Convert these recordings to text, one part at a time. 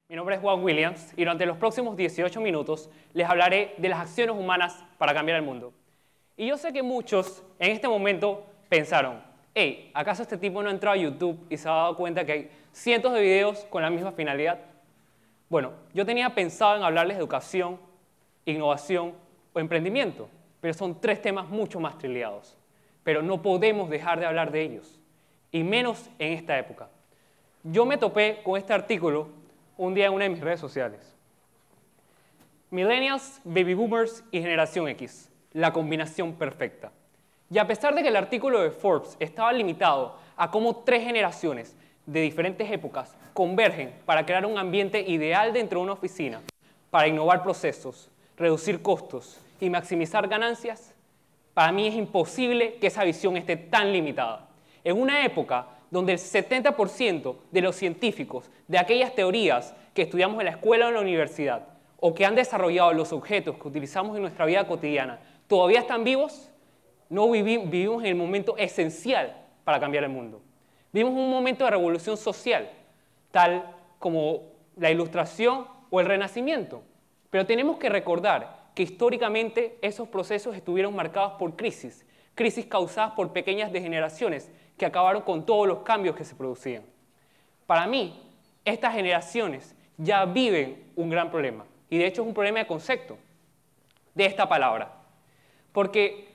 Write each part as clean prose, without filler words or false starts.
Mi nombre es Juan Williams y durante los próximos 18 minutos les hablaré de las acciones humanas para cambiar el mundo. Y yo sé que muchos en este momento pensaron, hey, ¿acaso este tipo no ha entrado a YouTube y se ha dado cuenta que hay cientos de videos con la misma finalidad? Bueno, yo tenía pensado en hablarles de educación, innovación o emprendimiento, pero son tres temas mucho más trillados. Pero no podemos dejar de hablar de ellos, y menos en esta época. Yo me topé con este artículo un día en una de mis redes sociales. Millennials, Baby Boomers y Generación X, la combinación perfecta. Y a pesar de que el artículo de Forbes estaba limitado a cómo tres generaciones de diferentes épocas convergen para crear un ambiente ideal dentro de una oficina, para innovar procesos, reducir costos y maximizar ganancias, para mí es imposible que esa visión esté tan limitada. En una época donde el 70% de los científicos de aquellas teorías que estudiamos en la escuela o en la universidad o que han desarrollado los objetos que utilizamos en nuestra vida cotidiana todavía están vivos, no vivimos en el momento esencial para cambiar el mundo. Vivimos un momento de revolución social, tal como la Ilustración o el Renacimiento. Pero tenemos que recordar que históricamente esos procesos estuvieron marcados por crisis causadas por pequeñas degeneraciones que acabaron con todos los cambios que se producían. Para mí, estas generaciones ya viven un gran problema, y de hecho es un problema de concepto de esta palabra, porque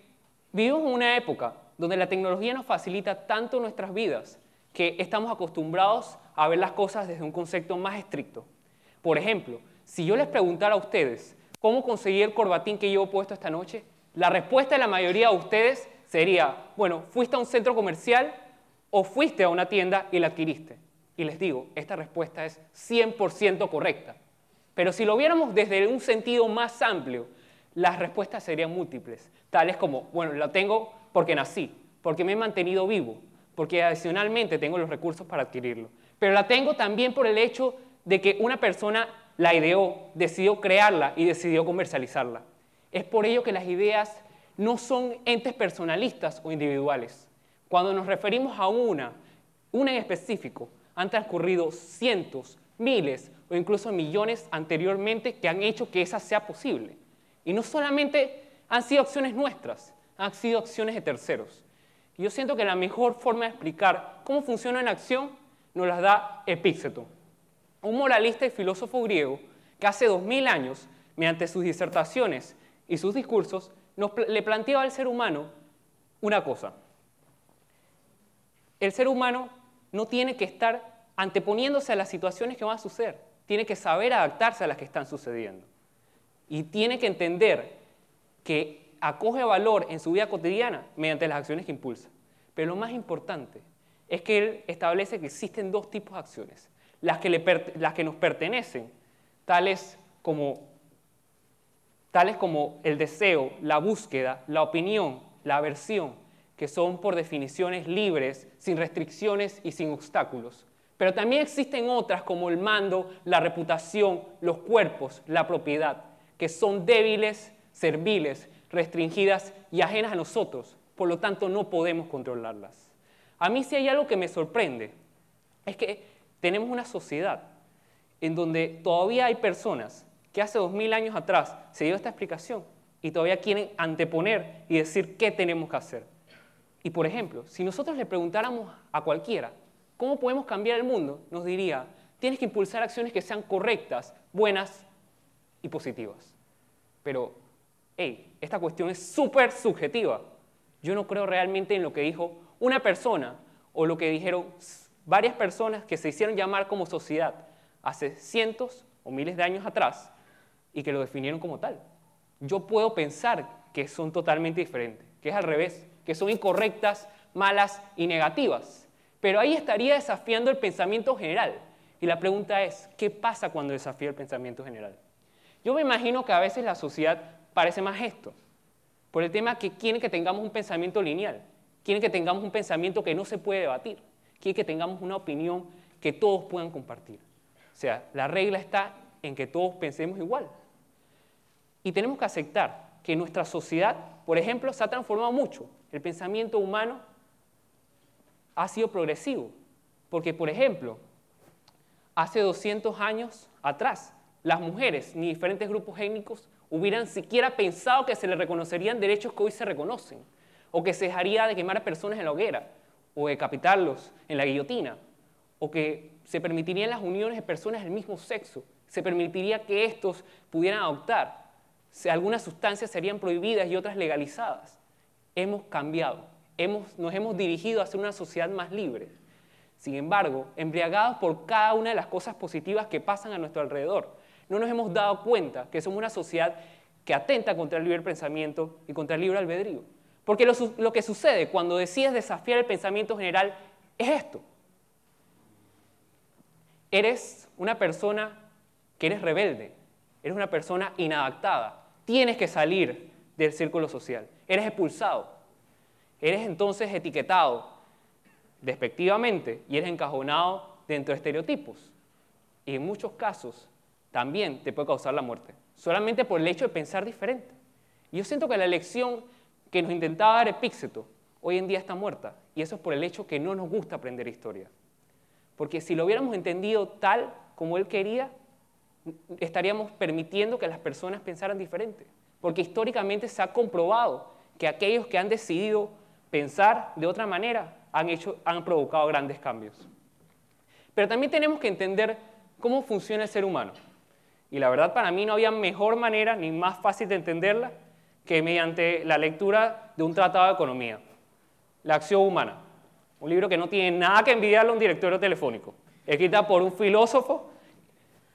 vivimos en una época donde la tecnología nos facilita tanto nuestras vidas que estamos acostumbrados a ver las cosas desde un concepto más estricto. Por ejemplo, si yo les preguntara a ustedes cómo conseguí el corbatín que llevo puesto esta noche, la respuesta de la mayoría de ustedes sería, bueno, fuiste a un centro comercial o fuiste a una tienda y la adquiriste. Y les digo, esta respuesta es 100% correcta. Pero si lo viéramos desde un sentido más amplio, las respuestas serían múltiples, tales como, bueno, la tengo porque nací, porque me he mantenido vivo, porque adicionalmente tengo los recursos para adquirirlo. Pero la tengo también por el hecho de que una persona la ideó, decidió crearla y decidió comercializarla. Es por ello que las ideas no son entes personalistas o individuales. Cuando nos referimos a una en específico, han transcurrido cientos, miles o incluso millones anteriormente que han hecho que esa sea posible. Y no solamente han sido acciones nuestras, han sido acciones de terceros. Y yo siento que la mejor forma de explicar cómo funciona una acción nos las da Epícteto, un moralista y filósofo griego que hace 2000 años, mediante sus disertaciones y sus discursos, le planteaba al ser humano una cosa. El ser humano no tiene que estar anteponiéndose a las situaciones que van a suceder, tiene que saber adaptarse a las que están sucediendo. Y tiene que entender que acoge valor en su vida cotidiana mediante las acciones que impulsa. Pero lo más importante es que él establece que existen dos tipos de acciones. Las que nos pertenecen, tales como el deseo, la búsqueda, la opinión, la aversión, que son por definiciones libres, sin restricciones y sin obstáculos. Pero también existen otras como el mando, la reputación, los cuerpos, la propiedad, que son débiles, serviles, restringidas y ajenas a nosotros. Por lo tanto, no podemos controlarlas. A mí si hay algo que me sorprende, es que tenemos una sociedad en donde todavía hay personas que hace 2000 años atrás se dio esta explicación y todavía quieren anteponer y decir qué tenemos que hacer. Y por ejemplo, si nosotros le preguntáramos a cualquiera cómo podemos cambiar el mundo, nos diría, tienes que impulsar acciones que sean correctas, buenas y positivas. Pero, hey, esta cuestión es súper subjetiva. Yo no creo realmente en lo que dijo una persona o lo que dijeron varias personas que se hicieron llamar como sociedad hace cientos o miles de años atrás y que lo definieron como tal. Yo puedo pensar que son totalmente diferentes, que es al revés, que son incorrectas, malas y negativas. Pero ahí estaría desafiando el pensamiento general. Y la pregunta es, ¿qué pasa cuando desafía el pensamiento general? Yo me imagino que a veces la sociedad parece más esto, por el tema que quieren que tengamos un pensamiento lineal, quieren que tengamos un pensamiento que no se puede debatir, quieren que tengamos una opinión que todos puedan compartir. O sea, la regla está en que todos pensemos igual. Y tenemos que aceptar que nuestra sociedad, por ejemplo, se ha transformado mucho. El pensamiento humano ha sido progresivo. Porque, por ejemplo, hace 200 años atrás, las mujeres ni diferentes grupos étnicos hubieran siquiera pensado que se les reconocerían derechos que hoy se reconocen, o que se dejaría de quemar a personas en la hoguera, o decapitarlos en la guillotina, o que se permitirían las uniones de personas del mismo sexo, se permitiría que estos pudieran adoptar, algunas sustancias serían prohibidas y otras legalizadas. Hemos cambiado, nos hemos dirigido hacia una sociedad más libre. Sin embargo, embriagados por cada una de las cosas positivas que pasan a nuestro alrededor, no nos hemos dado cuenta que somos una sociedad que atenta contra el libre pensamiento y contra el libre albedrío. Porque lo que sucede cuando decides desafiar el pensamiento general es esto. Eres una persona que eres rebelde, eres una persona inadaptada, tienes que salir del círculo social, eres expulsado, eres entonces etiquetado despectivamente y eres encajonado dentro de estereotipos. Y en muchos casos también te puede causar la muerte, solamente por el hecho de pensar diferente. Y yo siento que la lección que nos intentaba dar Epícteto hoy en día está muerta, y eso es por el hecho que no nos gusta aprender historia. Porque si lo hubiéramos entendido tal como él quería, estaríamos permitiendo que las personas pensaran diferente. Porque históricamente se ha comprobado que aquellos que han decidido pensar de otra manera han provocado grandes cambios. Pero también tenemos que entender cómo funciona el ser humano. Y la verdad, para mí no había mejor manera ni más fácil de entenderla que mediante la lectura de un tratado de economía, La acción humana, un libro que no tiene nada que envidiarle a un directorio telefónico, escrita por un filósofo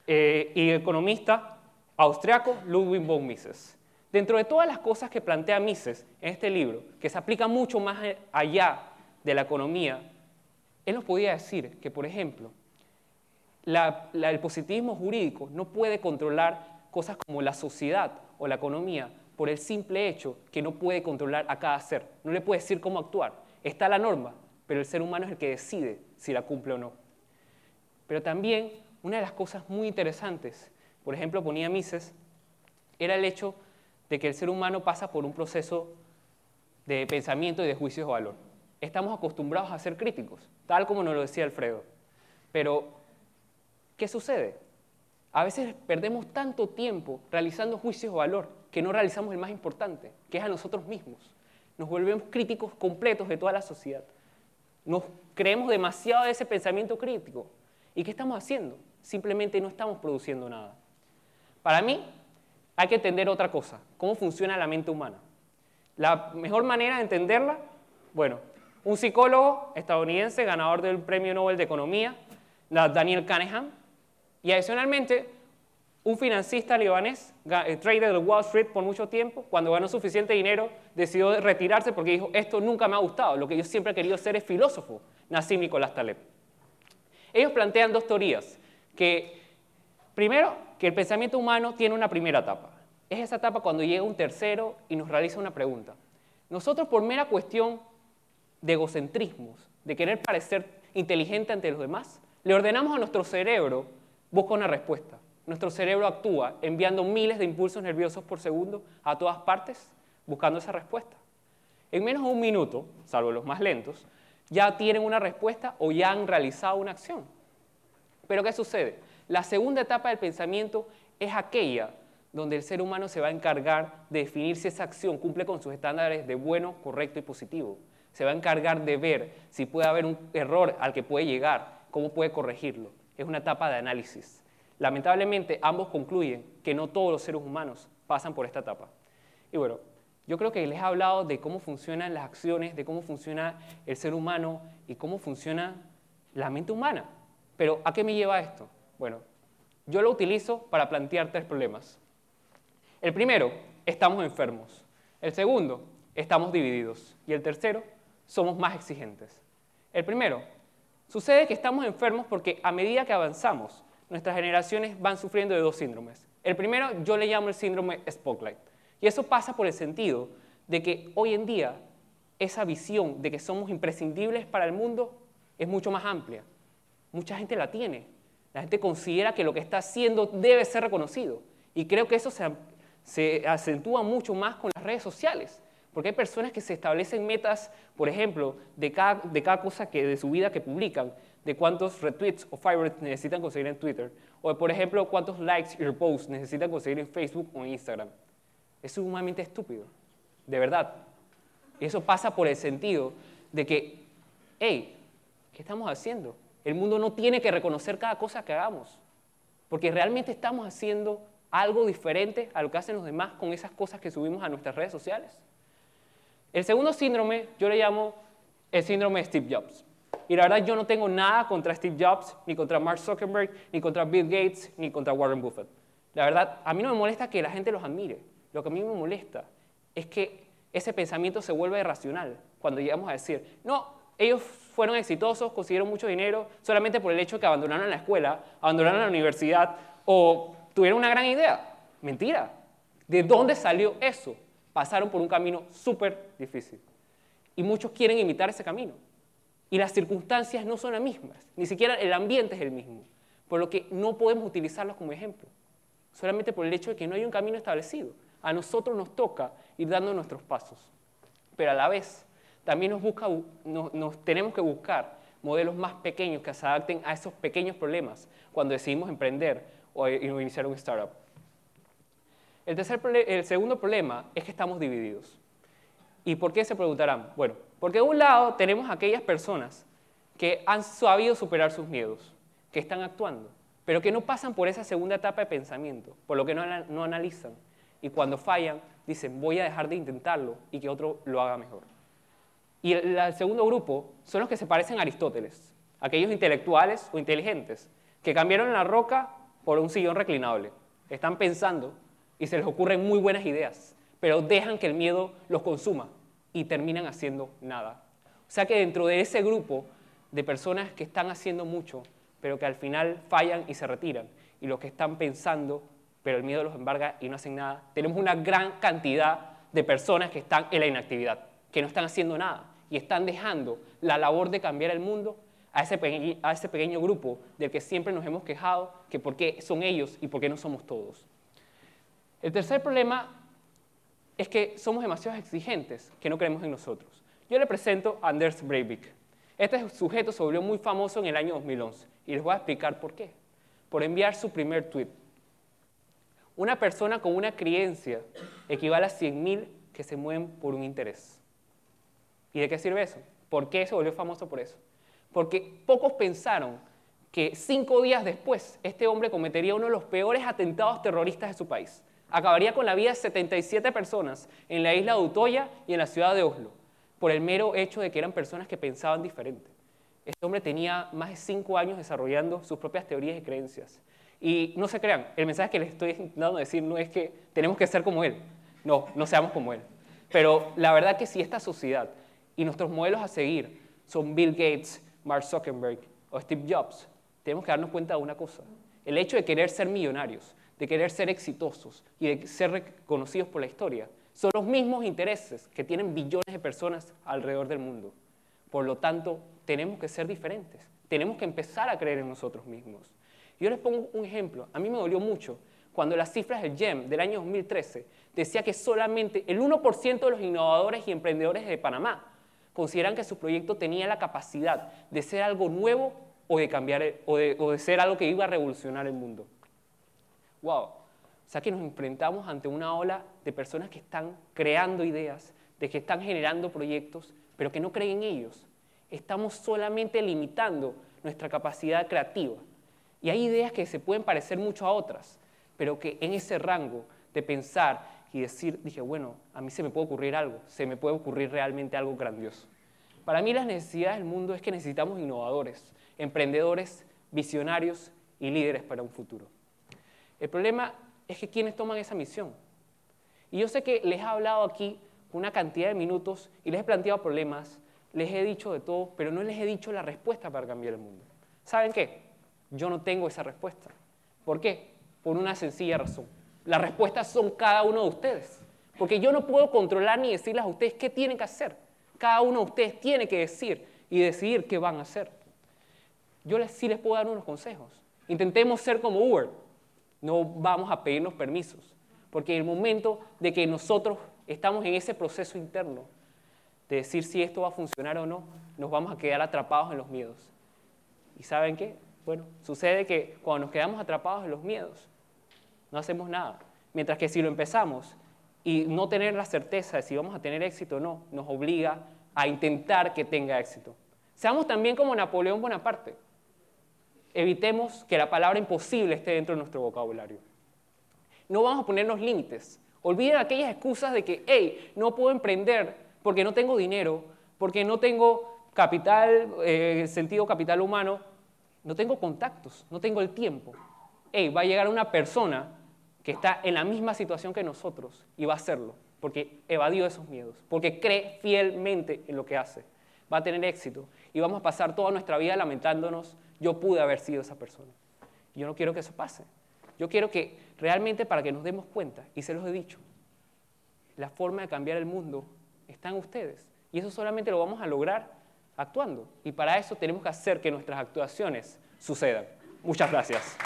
y economista austriaco, Ludwig von Mises. Dentro de todas las cosas que plantea Mises en este libro, que se aplica mucho más allá de la economía, él nos podía decir que, por ejemplo, el positivismo jurídico no puede controlar cosas como la sociedad o la economía por el simple hecho que no puede controlar a cada ser. No le puede decir cómo actuar. Está la norma, pero el ser humano es el que decide si la cumple o no. Pero también una de las cosas muy interesantes, por ejemplo, ponía Mises, era el hecho de que el ser humano pasa por un proceso de pensamiento y de juicios de valor. Estamos acostumbrados a ser críticos, tal como nos lo decía Alfredo. Pero, ¿qué sucede? A veces perdemos tanto tiempo realizando juicios de valor que no realizamos el más importante, que es a nosotros mismos. Nos volvemos críticos completos de toda la sociedad. Nos creemos demasiado de ese pensamiento crítico. ¿Y qué estamos haciendo? Simplemente no estamos produciendo nada. Para mí, hay que entender otra cosa, cómo funciona la mente humana. La mejor manera de entenderla, bueno, un psicólogo estadounidense, ganador del Premio Nobel de Economía, Daniel Kahneman, y adicionalmente un financista libanés, trader de Wall Street por mucho tiempo, cuando ganó suficiente dinero, decidió retirarse porque dijo, esto nunca me ha gustado, lo que yo siempre he querido ser es filósofo, Nassim Nicolás Taleb. Ellos plantean dos teorías, primero, que el pensamiento humano tiene una primera etapa. Es esa etapa cuando llega un tercero y nos realiza una pregunta. Nosotros, por mera cuestión de egocentrismos, de querer parecer inteligente ante los demás, le ordenamos a nuestro cerebro buscar una respuesta. Nuestro cerebro actúa enviando miles de impulsos nerviosos por segundo a todas partes buscando esa respuesta. En menos de un minuto, salvo los más lentos, ya tienen una respuesta o ya han realizado una acción. Pero ¿qué sucede? La segunda etapa del pensamiento es aquella donde el ser humano se va a encargar de definir si esa acción cumple con sus estándares de bueno, correcto y positivo. Se va a encargar de ver si puede haber un error al que puede llegar, cómo puede corregirlo. Es una etapa de análisis. Lamentablemente, ambos concluyen que no todos los seres humanos pasan por esta etapa. Y bueno, yo creo que les he hablado de cómo funcionan las acciones, de cómo funciona el ser humano y cómo funciona la mente humana. Pero, ¿a qué me lleva esto? Bueno, yo lo utilizo para plantear tres problemas. El primero, estamos enfermos. El segundo, estamos divididos. Y el tercero, somos más exigentes. El primero, sucede que estamos enfermos porque a medida que avanzamos, nuestras generaciones van sufriendo de dos síndromes. El primero yo le llamo el síndrome Spotlight. Y eso pasa por el sentido de que hoy en día esa visión de que somos imprescindibles para el mundo es mucho más amplia. Mucha gente la tiene. La gente considera que lo que está haciendo debe ser reconocido. Y creo que eso se acentúa mucho más con las redes sociales. Porque hay personas que se establecen metas, por ejemplo, de cada cosa de su vida que publican, de cuántos retweets o favorites necesitan conseguir en Twitter, o de, por ejemplo, cuántos likes y reposts necesitan conseguir en Facebook o en Instagram. Es sumamente estúpido, de verdad. Y eso pasa por el sentido de que, hey, ¿qué estamos haciendo? El mundo no tiene que reconocer cada cosa que hagamos, porque realmente estamos haciendo algo diferente a lo que hacen los demás con esas cosas que subimos a nuestras redes sociales. El segundo síndrome yo le llamo el síndrome de Steve Jobs. Y la verdad yo no tengo nada contra Steve Jobs, ni contra Mark Zuckerberg, ni contra Bill Gates, ni contra Warren Buffett. La verdad, a mí no me molesta que la gente los admire. Lo que a mí me molesta es que ese pensamiento se vuelve irracional cuando llegamos a decir, no, ellos fueron exitosos, consiguieron mucho dinero solamente por el hecho de que abandonaron la escuela, abandonaron la universidad o tuvieron una gran idea. Mentira. ¿De dónde salió eso? Pasaron por un camino súper difícil. Y muchos quieren imitar ese camino. Y las circunstancias no son las mismas, ni siquiera el ambiente es el mismo, por lo que no podemos utilizarlos como ejemplo, solamente por el hecho de que no hay un camino establecido. A nosotros nos toca ir dando nuestros pasos, pero a la vez también nos tenemos que buscar modelos más pequeños que se adapten a esos pequeños problemas cuando decidimos emprender o iniciar un startup. El segundo problema es que estamos divididos. ¿Y por qué se preguntarán? Bueno, porque de un lado tenemos a aquellas personas que han sabido superar sus miedos, que están actuando, pero que no pasan por esa segunda etapa de pensamiento, por lo que no analizan. Y cuando fallan, dicen, voy a dejar de intentarlo y que otro lo haga mejor. Y el segundo grupo son los que se parecen a Aristóteles, aquellos intelectuales o inteligentes, que cambiaron la roca por un sillón reclinable. Están pensando y se les ocurren muy buenas ideas, pero dejan que el miedo los consuma y terminan haciendo nada. O sea que dentro de ese grupo de personas que están haciendo mucho, pero que al final fallan y se retiran, y los que están pensando, pero el miedo los embarga y no hacen nada, tenemos una gran cantidad de personas que están en la inactividad, que no están haciendo nada, y están dejando la labor de cambiar el mundo a ese pequeño grupo del que siempre nos hemos quejado, que por qué son ellos y por qué no somos todos. El tercer problema es que somos demasiado exigentes, que no creemos en nosotros. Yo le presento a Anders Breivik. Este sujeto se volvió muy famoso en el año 2011 y les voy a explicar por qué. Por enviar su primer tweet. Una persona con una creencia equivale a 100.000 que se mueven por un interés. ¿Y de qué sirve eso? ¿Por qué se volvió famoso por eso? Porque pocos pensaron que 5 días después este hombre cometería uno de los peores atentados terroristas de su país. Acabaría con la vida de 77 personas en la isla de Utoya y en la ciudad de Oslo, por el mero hecho de que eran personas que pensaban diferente. Este hombre tenía más de 5 años desarrollando sus propias teorías y creencias. Y no se crean, el mensaje que les estoy intentando decir no es que tenemos que ser como él. No, no seamos como él. Pero la verdad que si esta sociedad y nuestros modelos a seguir son Bill Gates, Mark Zuckerberg o Steve Jobs, tenemos que darnos cuenta de una cosa. El hecho de querer ser millonarios, de querer ser exitosos y de ser reconocidos por la historia, son los mismos intereses que tienen billones de personas alrededor del mundo. Por lo tanto, tenemos que ser diferentes. Tenemos que empezar a creer en nosotros mismos. Yo les pongo un ejemplo. A mí me dolió mucho cuando las cifras del GEM del año 2013 decía que solamente el 1% de los innovadores y emprendedores de Panamá consideran que su proyecto tenía la capacidad de ser algo nuevo o de cambiar o de ser algo que iba a revolucionar el mundo. Wow. O sea que nos enfrentamos ante una ola de personas que están creando ideas, de que están generando proyectos, pero que no creen en ellos. Estamos solamente limitando nuestra capacidad creativa. Y hay ideas que se pueden parecer mucho a otras, pero que en ese rango de pensar y decir, dije, bueno, a mí se me puede ocurrir algo, se me puede ocurrir realmente algo grandioso. Para mí las necesidades del mundo es que necesitamos innovadores, emprendedores, visionarios y líderes para un futuro. El problema es que ¿quiénes toman esa misión? Y yo sé que les he hablado aquí una cantidad de minutos y les he planteado problemas, les he dicho de todo, pero no les he dicho la respuesta para cambiar el mundo. ¿Saben qué? Yo no tengo esa respuesta. ¿Por qué? Por una sencilla razón. Las respuestas son cada uno de ustedes. Porque yo no puedo controlar ni decirles a ustedes qué tienen que hacer. Cada uno de ustedes tiene que decir y decidir qué van a hacer. Yo sí les puedo dar unos consejos. Intentemos ser como Uber. No vamos a pedirnos permisos. Porque en el momento de que nosotros estamos en ese proceso interno de decir si esto va a funcionar o no, nos vamos a quedar atrapados en los miedos. ¿Y saben qué? Bueno, sucede que cuando nos quedamos atrapados en los miedos, no hacemos nada. Mientras que si lo empezamos y no tener la certeza de si vamos a tener éxito o no, nos obliga a intentar que tenga éxito. Seamos también como Napoleón Bonaparte. Evitemos que la palabra imposible esté dentro de nuestro vocabulario. No vamos a ponernos límites. Olviden aquellas excusas de que, hey, no puedo emprender porque no tengo dinero, porque no tengo capital, sentido capital humano, no tengo contactos, no tengo el tiempo. Hey, va a llegar una persona que está en la misma situación que nosotros y va a hacerlo, porque evadió esos miedos, porque cree fielmente en lo que hace. Va a tener éxito y vamos a pasar toda nuestra vida lamentándonos, yo pude haber sido esa persona. Yo no quiero que eso pase. Yo quiero que realmente para que nos demos cuenta, y se los he dicho, la forma de cambiar el mundo está en ustedes. Y eso solamente lo vamos a lograr actuando. Y para eso tenemos que hacer que nuestras actuaciones sucedan. Muchas gracias.